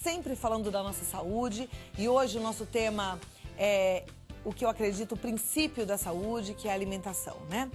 sempre falando da nossa saúde e hoje o nosso tema é o que eu acredito, o princípio da saúde, que é a alimentação, né?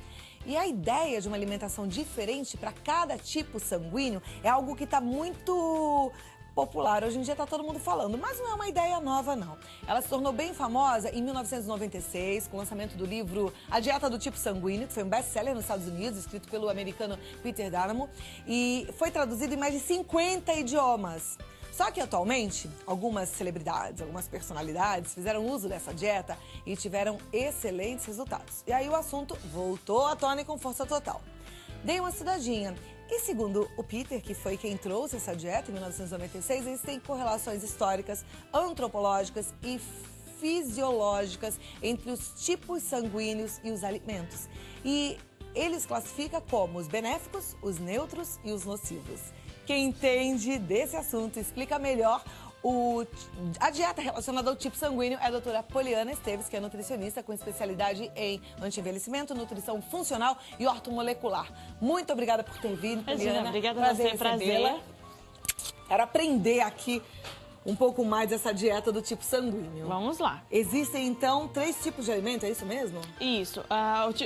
E a ideia de uma alimentação diferente para cada tipo sanguíneo é algo que está muito popular. Hoje em dia está todo mundo falando, mas não é uma ideia nova, não. Ela se tornou bem famosa em 1996, com o lançamento do livro A Dieta do Tipo Sanguíneo, que foi um best-seller nos Estados Unidos, escrito pelo americano Peter Daramo, e foi traduzido em mais de 50 idiomas. Só que atualmente, algumas celebridades, algumas personalidades fizeram uso dessa dieta e tiveram excelentes resultados. E aí o assunto voltou à tona e com força total. Dei uma estudadinha. E segundo o Peter, que foi quem trouxe essa dieta em 1996, eles têm correlações históricas, antropológicas e fisiológicas entre os tipos sanguíneos e os alimentos. E eles classificam como os benéficos, os neutros e os nocivos. Quem entende desse assunto explica melhor a dieta relacionada ao tipo sanguíneo é a doutora Poliana Esteves, que é nutricionista com especialidade em anti-envelhecimento, nutrição funcional e ortomolecular. Muito obrigada por ter vindo, Poliana. Obrigada a você, prazer. Quero aprender aqui um pouco mais dessa dieta do tipo sanguíneo. Vamos lá. Existem, então, 3 tipos de alimento, é isso mesmo? Isso.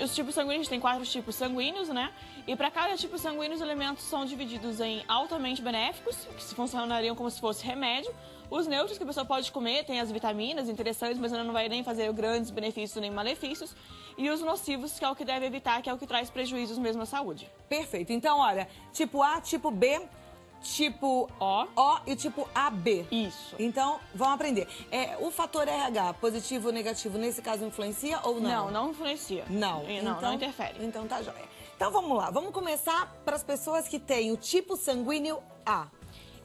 Os tipos sanguíneos tem 4 tipos sanguíneos, né? E para cada tipo sanguíneo, os alimentos são divididos em altamente benéficos, que se funcionariam como se fosse remédio. Os neutros, que a pessoa pode comer, tem as vitaminas interessantes, mas não vai nem fazer grandes benefícios nem malefícios. E os nocivos, que é o que deve evitar, que é o que traz prejuízos mesmo à saúde. Perfeito. Então, olha, tipo A, tipo B, tipo O e tipo AB. Isso. Então, vamos aprender. O fator RH, positivo ou negativo, nesse caso influencia ou não? Não, não influencia. Não. Não interfere. Então tá joia. Então vamos lá, vamos começar para as pessoas que têm o tipo sanguíneo A.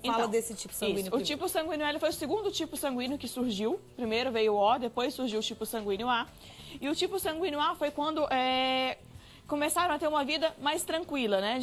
Fala desse tipo sanguíneo primeiro. O tipo sanguíneo L foi o segundo tipo sanguíneo que surgiu. Primeiro veio o O, depois surgiu o tipo sanguíneo A. E o tipo sanguíneo A foi quando começaram a ter uma vida mais tranquila, né?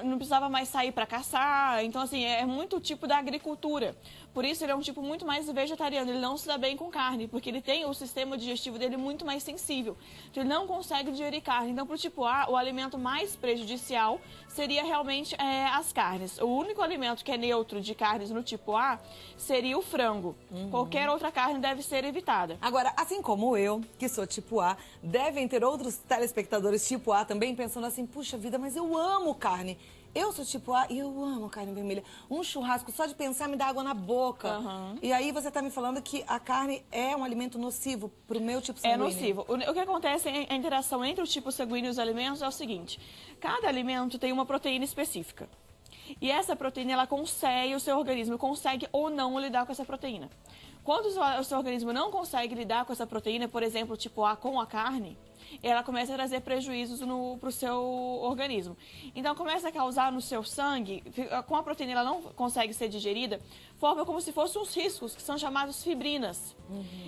Não precisava mais sair para caçar. Então, assim, é muito o tipo da agricultura. Por isso, ele é um tipo muito mais vegetariano. Ele não se dá bem com carne, porque ele tem o sistema digestivo dele muito mais sensível. Então, ele não consegue digerir carne. Então, para o tipo A, o alimento mais prejudicial seria realmente as carnes. O único alimento que é neutro de carnes no tipo A seria o frango. Qualquer outra carne deve ser evitada. Agora, assim como eu, que sou tipo A, devem ter outros telespectadores tipo A também pensando assim, puxa vida, mas eu amo carne. Eu sou tipo A e eu amo carne vermelha. Um churrasco, só de pensar, me dá água na boca. E aí você tá me falando que a carne é um alimento nocivo pro meu tipo sanguíneo. É nocivo. O que acontece, a interação entre o tipo sanguíneo e os alimentos é o seguinte. Cada alimento tem uma proteína específica. E essa proteína, ela consegue, o seu organismo consegue ou não lidar com essa proteína. Quando o seu organismo não consegue lidar com essa proteína, por exemplo, tipo A com a carne, ela começa a trazer prejuízos para o seu organismo. Então, começa a causar no seu sangue, com a proteína ela não consegue ser digerida, forma como se fossem uns riscos, que são chamados fibrinas.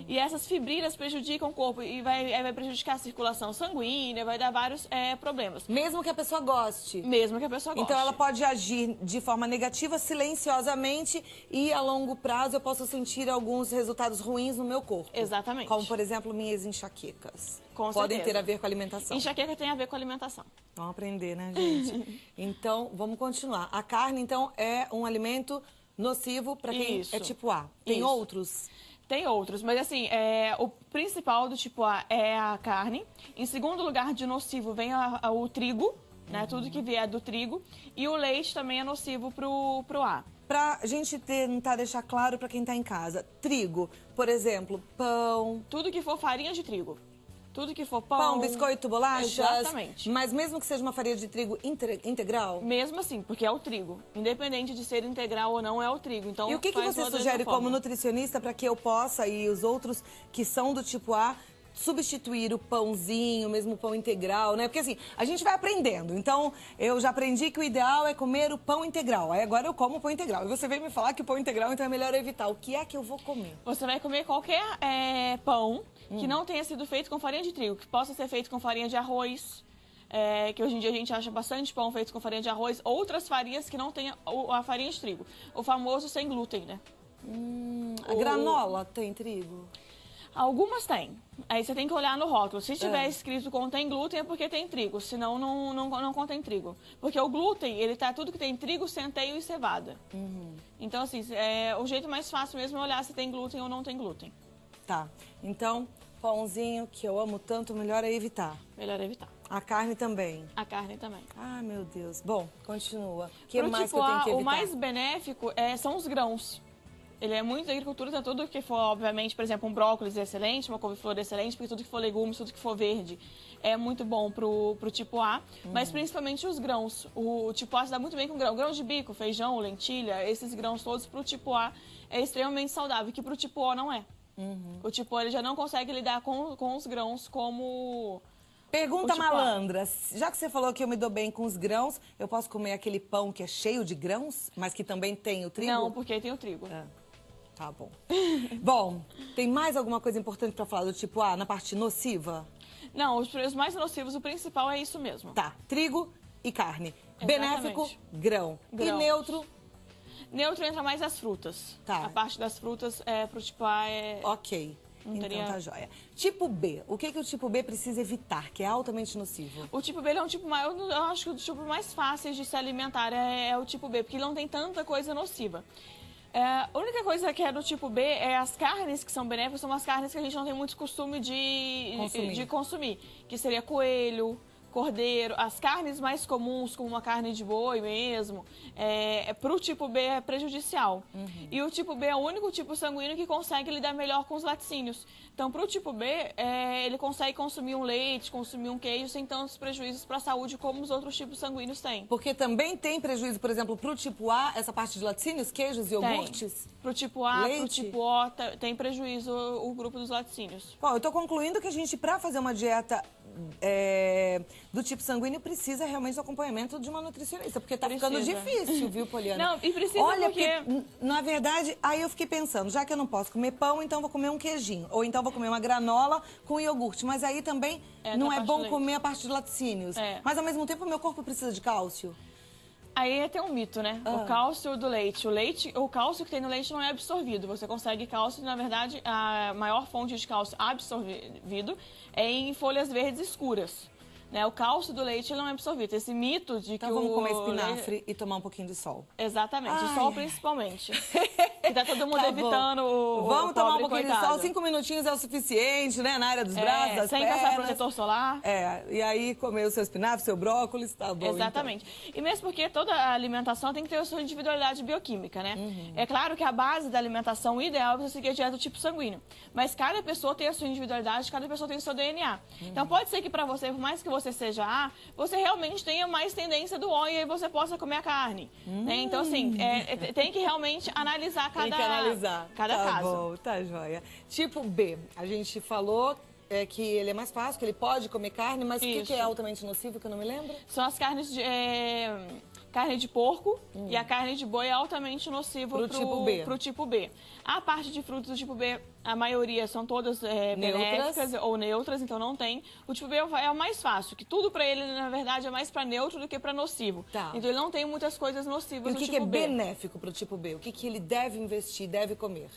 E essas fibrinas prejudicam o corpo e vai prejudicar a circulação sanguínea, vai dar vários problemas. Mesmo que a pessoa goste? Mesmo que a pessoa goste. Então, ela pode agir de forma negativa, silenciosamente, e a longo prazo eu posso sentir alguns resultados ruins no meu corpo. Exatamente. Como, por exemplo, minhas enxaquecas. Com Podem certeza. ter a ver com a alimentação. Enxaqueca tem a ver com a alimentação. Vamos aprender, né, gente? Então, vamos continuar. A carne, então, é um alimento nocivo para quem é tipo A. Tem outros? Tem outros, mas assim, o principal do tipo A é a carne. Em segundo lugar de nocivo vem o trigo, né? Tudo que vier do trigo. E o leite também é nocivo pro A. Pra gente tentar deixar claro para quem tá em casa, trigo, por exemplo, pão... Tudo que for farinha de trigo. Tudo que for pão, biscoito, bolachas. Exatamente. Mas mesmo que seja uma farinha de trigo integral? Mesmo assim, porque é o trigo. Independente de ser integral ou não, é o trigo. Então, e o que você sugere como nutricionista para que eu possa, e os outros que são do tipo A, substituir o pãozinho, mesmo o pão integral, né? Porque assim, a gente vai aprendendo. Então, eu já aprendi que o ideal é comer o pão integral. Aí agora eu como o pão integral. E você veio me falar que o pão integral, então é melhor evitar. O que é que eu vou comer? Você vai comer qualquer pão que não tenha sido feito com farinha de trigo, que possa ser feito com farinha de arroz, que hoje em dia a gente acha bastante pão feito com farinha de arroz, outras farinhas que não tenha a farinha de trigo. O famoso sem glúten, né? A granola tem trigo? Algumas têm. Aí você tem que olhar no rótulo. Se tiver escrito contém glúten, é porque tem trigo. Senão, não contém trigo. Porque o glúten, ele tá tudo que tem trigo, centeio e cevada. Então, assim, o jeito mais fácil mesmo é olhar se tem glúten ou não tem glúten. Tá. Então, pãozinho que eu amo tanto, melhor é evitar. Melhor evitar. A carne também. A carne também. Ah, meu Deus. Bom, continua. O que Pro mais tipo que eu tenho A, que evitar? o mais benéfico são os grãos. Ele é muito da agricultura, então tudo que for, obviamente, por exemplo, um brócolis é excelente, uma couve-flor é excelente, porque tudo que for legumes, tudo que for verde é muito bom pro tipo A, mas principalmente os grãos. O tipo A se dá muito bem com grão. Grãos de bico, feijão, lentilha, esses grãos todos pro tipo A é extremamente saudável, que pro tipo O não é. O tipo O ele já não consegue lidar com os grãos como... Pergunta tipo malandra. Já que você falou que eu me dou bem com os grãos, eu posso comer aquele pão que é cheio de grãos, mas que também tem o trigo? Não, porque tem o trigo. Tá bom. Bom, tem mais alguma coisa importante pra falar do tipo A na parte nociva? Não, os mais nocivos, o principal é isso mesmo. Tá, trigo e carne. Exatamente. Benéfico, grão. E Grãos. neutro, Neutro entra mais as frutas. Tá. A parte das frutas pro tipo A é... ok. Então teria- tá joia. Tipo B, o que o tipo B precisa evitar, que é altamente nocivo? O tipo B ele é um tipo mais, eu acho que o tipo mais fácil de se alimentar é o tipo B, porque ele não tem tanta coisa nociva. A única coisa que é do tipo B é as carnes que são benéficas, são as carnes que a gente não tem muito costume de consumir, que seria coelho, cordeiro, as carnes mais comuns, como uma carne de boi mesmo, para o tipo B é prejudicial. E o tipo B é o único tipo sanguíneo que consegue lidar melhor com os laticínios. Então, para o tipo B, ele consegue consumir um leite, consumir um queijo, sem tantos prejuízos para a saúde como os outros tipos sanguíneos têm. Porque também tem prejuízo, por exemplo, pro tipo A, essa parte de laticínios, queijos e iogurtes? Para o tipo A, para o Leite? tipo O, tem prejuízo o grupo dos laticínios. Bom, eu tô concluindo que a gente, pra fazer uma dieta do tipo sanguíneo, precisa realmente do acompanhamento de uma nutricionista, porque tá ficando Precisa. difícil, viu, Poliana? Não, e precisa Olha, porque... na verdade, aí eu fiquei pensando, já que eu não posso comer pão, então vou comer um queijinho. Ou então vou comer uma granola com iogurte. Mas aí também não é parte bom do leite. comer a parte de laticínios. Mas ao mesmo tempo, o meu corpo precisa de cálcio. Aí é até um mito, né? O cálcio do leite. O cálcio que tem no leite não é absorvido. Você consegue cálcio, na verdade, a maior fonte de cálcio absorvido é em folhas verdes escuras. Né? O cálcio do leite ele não é absorvido. Esse mito de Então que vamos o comer espinafre e tomar um pouquinho de sol. Exatamente, o Ai, sol ai. principalmente. Que tá todo mundo Tá bom. evitando o Vamos tomar um pobre pouquinho de coitado. sol, 5 minutinhos é o suficiente, né? Na área dos braços, das sem pernas. passar protetor solar. E aí comer o seu espinafre, seu brócolis, tá bom. Exatamente. E mesmo porque toda a alimentação tem que ter a sua individualidade bioquímica, né? É claro que a base da alimentação ideal é você seguir a dieta do tipo sanguíneo. Mas cada pessoa tem a sua individualidade, cada pessoa tem o seu DNA. Então pode ser que pra você, por mais que você seja A, você realmente tenha mais tendência do O e aí você possa comer a carne. Né? Então, assim, tem que realmente analisar cada, Tem que analisar. cada tá caso. Bom, tá joia. Tipo B, a gente falou que ele é mais fácil, que ele pode comer carne, mas o que Isso. é altamente nocivo, que eu não me lembro? São as carnes de... carne de porco e a carne de boi é altamente nociva Pro tipo B. pro tipo B. A parte de frutos do tipo B, a maioria são todas benéficas ou neutras, então não tem. O tipo B é o mais fácil, que tudo pra ele, na verdade, é mais pra neutro do que pra nocivo. Tá. Então ele não tem muitas coisas nocivas E o no que, tipo que é B. benéfico pro tipo B? O que, que ele deve investir, deve comer?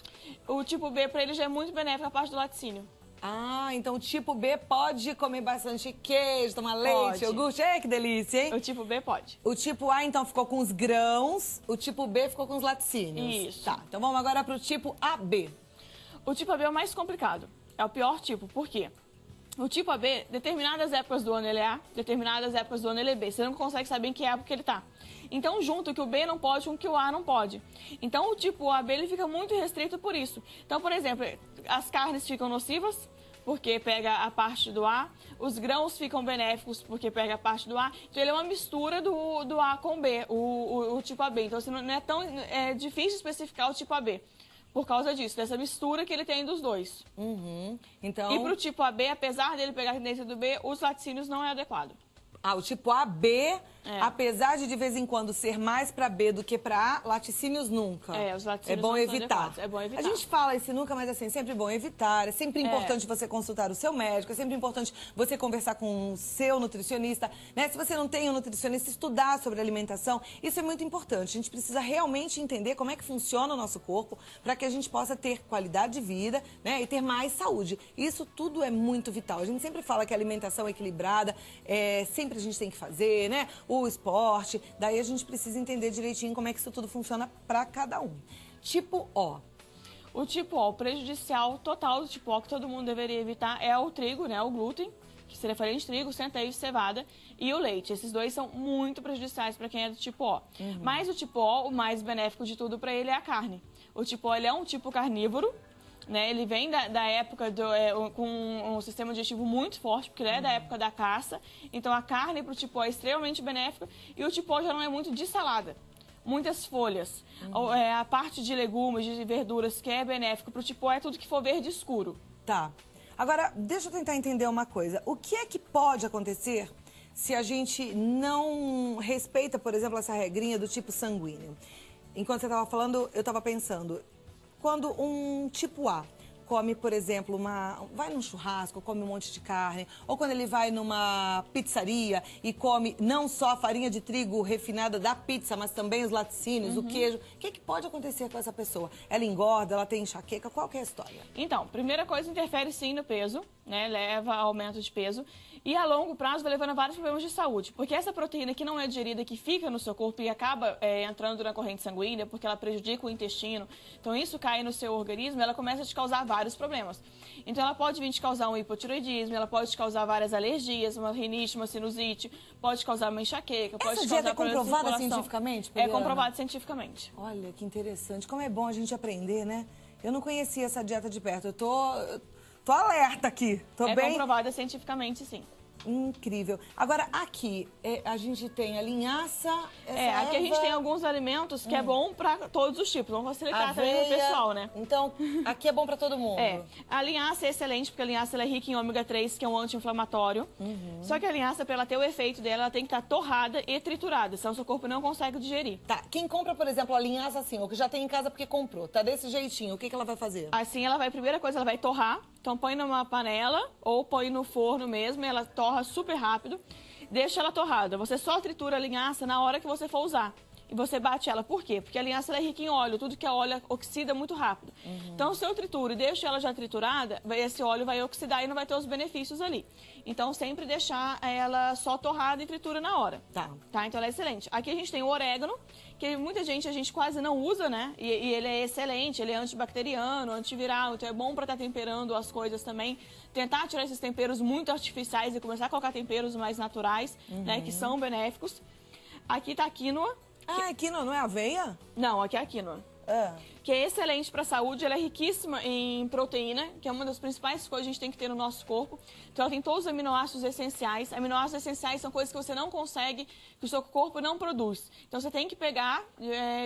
O tipo B, pra ele, já é muito benéfico a parte do laticínio. Ah, então o tipo B pode comer bastante queijo, tomar leite, Pode. iogurte. Que delícia, hein? O tipo B pode. O tipo A, então, ficou com os grãos, o tipo B ficou com os laticínios. Isso. Tá, então vamos agora pro tipo AB. O tipo AB é o mais complicado. É o pior tipo. Por quê? O tipo AB, determinadas épocas do ano ele é A, determinadas épocas do ano ele é B. Você não consegue saber em que época ele tá. Então, junto que o B não pode com que o A não pode. Então, o tipo AB ele fica muito restrito por isso. Então, por exemplo, as carnes ficam nocivas, porque pega a parte do A. Os grãos ficam benéficos, porque pega a parte do A. Então, ele é uma mistura do A com B, o tipo AB. Então, assim, não é tão difícil especificar o tipo AB. Por causa disso, dessa mistura que ele tem dos dois. Então... E pro tipo AB, apesar dele pegar a tendência do B, os laticínios não é adequado. Ah, o tipo A, B, apesar de vez em quando ser mais para B do que para A, laticínios nunca. Os laticínios é bom não são evitar. adequados. É bom evitar. A gente fala esse nunca, mas assim, sempre bom evitar. É sempre importante você consultar o seu médico, é sempre importante você conversar com o seu nutricionista, né? Se você não tem um nutricionista, estudar sobre alimentação, isso é muito importante. A gente precisa realmente entender como é que funciona o nosso corpo para que a gente possa ter qualidade de vida, né? E ter mais saúde. Isso tudo é muito vital. A gente sempre fala que a alimentação equilibrada sempre a gente tem que fazer, né? O esporte, daí a gente precisa entender direitinho como é que isso tudo funciona para cada um. Tipo O. O tipo O, o prejudicial total do tipo O que todo mundo deveria evitar é o trigo, né? O glúten, que seria farinha de trigo, centeio, cevada e o leite. Esses dois são muito prejudiciais para quem é do tipo O. Mas o tipo O, o mais benéfico de tudo para ele é a carne. O tipo O, ele é um tipo carnívoro, né? Ele vem da época com um sistema digestivo muito forte, porque ele é da época da caça. Então a carne para o tipo O é extremamente benéfica e o tipo O já não é muito de salada. Muitas folhas. A parte de legumes, de verduras que é benéfico para o tipo O é tudo que for verde escuro. Tá. Agora, deixa eu tentar entender uma coisa. O que é que pode acontecer se a gente não respeita, por exemplo, essa regrinha do tipo sanguíneo? Enquanto você estava falando, eu estava pensando... Quando um tipo A come, por exemplo, vai num churrasco, come um monte de carne, ou quando ele vai numa pizzaria e come não só a farinha de trigo refinada da pizza, mas também os laticínios, o queijo, o que pode acontecer com essa pessoa? Ela engorda, ela tem enxaqueca, qual que é a história? Então, primeira coisa, interfere sim no peso, né? Leva a aumento de peso. E a longo prazo vai levando a vários problemas de saúde, porque essa proteína que não é digerida, que fica no seu corpo e acaba entrando na corrente sanguínea, porque ela prejudica o intestino, então isso cai no seu organismo, ela começa a te causar vários problemas. Então ela pode vir te causar um hipotiroidismo, ela pode te causar várias alergias, uma rinite, uma sinusite, pode causar uma enxaqueca, pode te causar dieta é comprovada cientificamente, Poliana? É comprovado cientificamente. Olha, que interessante. Como é bom a gente aprender, né? Eu não conhecia essa dieta de perto, eu tô alerta aqui. É comprovada cientificamente, sim. Incrível. Agora, aqui, a gente tem a linhaça, aqui a gente tem alguns alimentos que é bom para todos os tipos. Vamos facilitar também pro pessoal, né? Então, aqui é bom para todo mundo. A linhaça é excelente, porque a linhaça ela é rica em ômega 3, que é um anti-inflamatório. Só que a linhaça, para ela ter o efeito dela, ela tem que estar torrada e triturada, senão o seu corpo não consegue digerir. Tá, quem compra, por exemplo, a linhaça assim, ou que já tem em casa porque comprou, tá desse jeitinho, o que ela vai fazer? Assim, primeira coisa, ela vai torrar. Então, põe numa panela ou põe no forno mesmo, ela torra super rápido. Deixa ela torrada. Você só tritura a linhaça na hora que você for usar. E você bate ela. Por quê? Porque a linhaça ela é rica em óleo. Tudo que é óleo oxida muito rápido. Então, se eu trituro e deixo ela já triturada, esse óleo vai oxidar e não vai ter os benefícios ali. Então, sempre deixar ela só torrada e tritura na hora. Tá. Então, ela é excelente. Aqui a gente tem o orégano, que muita gente, a gente quase não usa, né? E ele é excelente, ele é antibacteriano, antiviral, então é bom para estar temperando as coisas também. Tentar tirar esses temperos muito artificiais e começar a colocar temperos mais naturais, né? Que são benéficos. Aqui tá a quinoa. Ah, quinoa não é aveia? Não, aqui é a quinoa. Que é excelente para a saúde, ela é riquíssima em proteína, que é uma das principais coisas que a gente tem que ter no nosso corpo. Então ela tem todos os aminoácidos essenciais. Aminoácidos essenciais são coisas que você não consegue, que o seu corpo não produz. Então você tem que pegar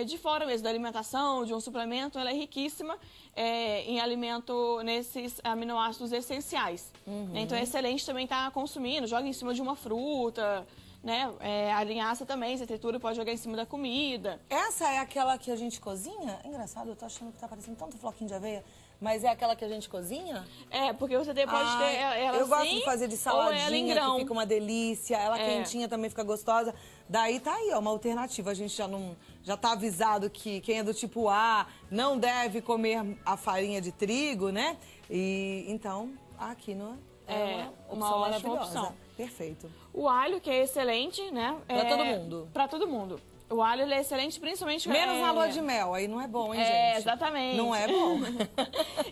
de fora mesmo, da alimentação, de um suplemento. Ela é riquíssima em alimento nesses aminoácidos essenciais. Então é excelente também estar consumindo, joga em cima de uma fruta, né? A linhaça também, você tritura, pode jogar em cima da comida. Essa é aquela que a gente cozinha? É engraçado, eu tô achando que tá parecendo tanto floquinho de aveia. Mas é aquela que a gente cozinha? Porque você pode ter ela eu gosto de fazer de saladinha, que fica uma delícia. Ela quentinha também fica gostosa. Daí tá aí, ó, uma alternativa. A gente já tá avisado que quem é do tipo A não deve comer a farinha de trigo, né? E então, a quinoa é uma opção maravilhosa. Opção. Perfeito. O alho, que é excelente, né? Pra todo mundo. Pra todo mundo. O alho ele é excelente, principalmente... Menos na lua de mel, aí não é bom, hein, gente? Exatamente. Não é bom.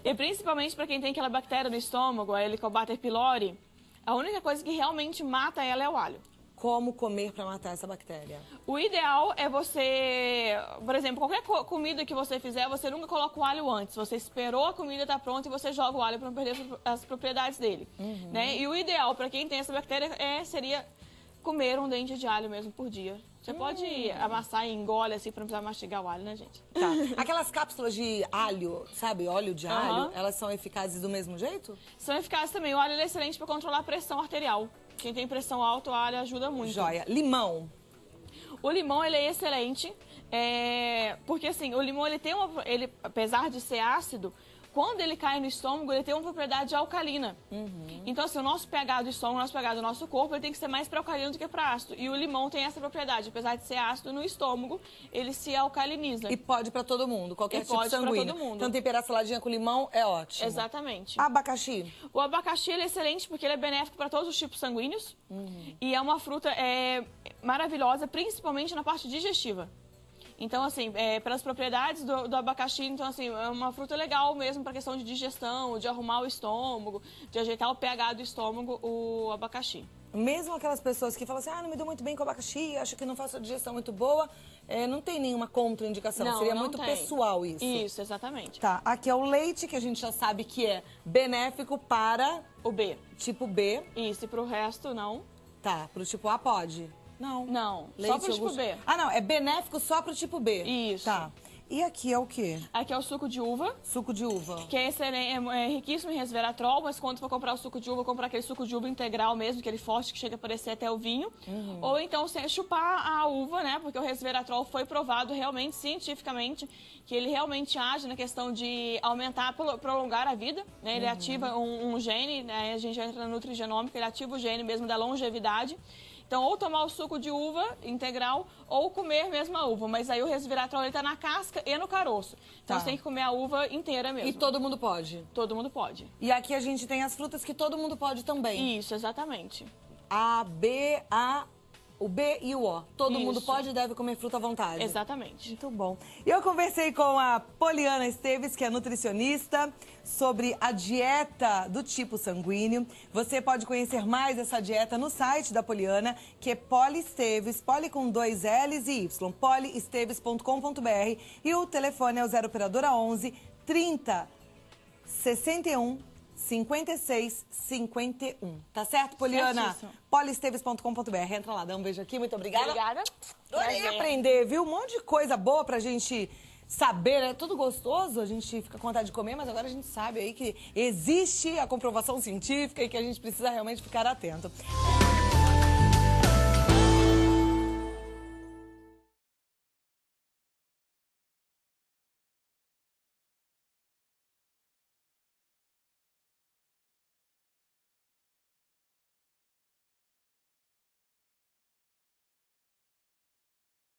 E principalmente para quem tem aquela bactéria no estômago, a Helicobacter pylori, a única coisa que realmente mata ela é o alho. Como comer para matar essa bactéria? O ideal é você, por exemplo, qualquer comida que você fizer, você nunca coloca o alho antes. Você esperou a comida estar pronta e você joga o alho para não perder as propriedades dele. Né? E o ideal para quem tem essa bactéria seria comer um dente de alho mesmo por dia. Você pode amassar e engole assim para não precisar mastigar o alho, né, gente? Tá. Aquelas cápsulas de alho, sabe, óleo de alho, elas são eficazes do mesmo jeito? São eficazes também. O alho é excelente para controlar a pressão arterial. Quem tem pressão alta, o alho ajuda muito. Joia. Limão. O limão, ele é excelente, porque assim, o limão, ele, apesar de ser ácido, quando ele cai no estômago, ele tem uma propriedade alcalina. Então, assim, o nosso pH do estômago, o nosso pH do nosso corpo, ele tem que ser mais para alcalino do que para ácido. E o limão tem essa propriedade, apesar de ser ácido no estômago, ele se alcaliniza. E pode para todo mundo, qualquer tipo pode sanguíneo. pra todo mundo. Então, temperar saladinha com limão é ótimo. Exatamente. Abacaxi. O abacaxi, ele é excelente porque ele é benéfico para todos os tipos sanguíneos. E é uma fruta maravilhosa, principalmente na parte digestiva. Então, assim, pelas propriedades do abacaxi, então, assim, é uma fruta legal mesmo para questão de digestão, de arrumar o estômago, de ajeitar o pH do estômago, o abacaxi. Mesmo aquelas pessoas que falam assim, não me dou muito bem com abacaxi, acho que não faço a digestão muito boa, não tem nenhuma contraindicação. Não, Seria não muito tem. pessoal isso. Isso, exatamente. Tá, aqui é o leite, que a gente já sabe que é benéfico para O B. tipo B. Isso, e pro resto, não. Tá, pro tipo A pode? Não. Não, Leite, só pro tipo iogurte. B. Ah, não, é benéfico só pro tipo B. Isso. Tá. E aqui é o quê? Aqui é o suco de uva, Suco de uva. que é excelente, é riquíssimo em resveratrol, mas quando for comprar o suco de uva, comprar aquele suco de uva integral mesmo, aquele forte que chega a parecer até o vinho. Ou então chupar a uva, né? Porque o resveratrol foi provado realmente, cientificamente, que ele realmente age na questão de aumentar, prolongar a vida, né? Ele ativa um gene, né? A gente já entra na nutrigenômica, ele ativa o gene mesmo da longevidade. Então, ou tomar o suco de uva integral, ou comer mesmo a uva. Mas aí o resveratrol, ele tá na casca e no caroço. Então, você tem que comer a uva inteira mesmo. E todo mundo pode? Todo mundo pode. E aqui a gente tem as frutas que todo mundo pode também. Isso, exatamente. O B e o O. Todo mundo Isso. pode e deve comer fruta à vontade. Exatamente. Muito bom. E eu conversei com a Poliana Esteves, que é nutricionista, sobre a dieta do tipo sanguíneo. Você pode conhecer mais essa dieta no site da Poliana, que é Poliesteves, Poli com 2 L's e Y, poliesteves.com.br. E o telefone é o 0 operadora 11 30 61 56 51. Tá certo, Poliana? Certíssimo. Poliesteves.com.br. Entra lá, dá um beijo aqui. Muito obrigada. Obrigada. Adorei Prazer. aprender, viu? Um monte de coisa boa pra gente saber, né? Tudo gostoso, a gente fica com vontade de comer, mas agora a gente sabe aí que existe a comprovação científica e que a gente precisa realmente ficar atento.